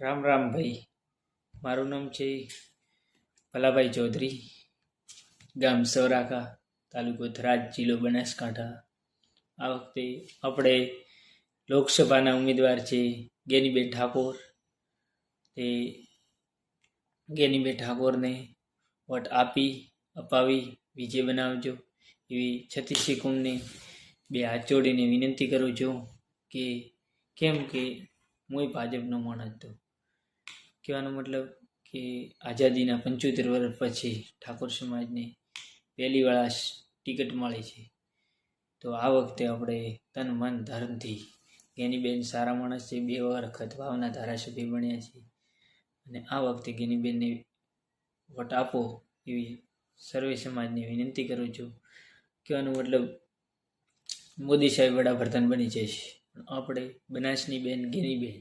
રામ રામ ભાઈ, મારું નામ છે ભલાભાઈ ચૌધરી, ગામ સૌરાકા, તાલુકો થરાદ, જિલ્લો બનાસકાંઠા. આ વખતે આપણે લોકસભાના ઉમેદવાર છે ગેનીબેન ઠાકોર. તે ગેનીબેન ઠાકોરને વોટ અપાવી વિજય બનાવજો એવી છત્તીસી કુંડને બે હાથ જોડીને વિનંતી કરું છું. કે કેમ કે હું ભાજપનો માણસ હતો. કહેવાનો મતલબ કે આઝાદીના 75 વર્ષ પછી ઠાકોર સમાજને પહેલી વાર ટિકિટ મળી છે. તો આ વખતે આપણે તન મન ધર્મથી, ગેનીબેન સારા માણસ છે, 2 વખત વાવના ધારાસભ્ય બન્યા છે, અને આ વખતે ગેનીબેનને વોટ આપો એવી સર્વે સમાજને વિનંતી કરું છું. કહેવાનો મતલબ મોદી સાહેબ વડાપ્રધાન બની જશે, આપણે બનાસની બેન ગેનીબેન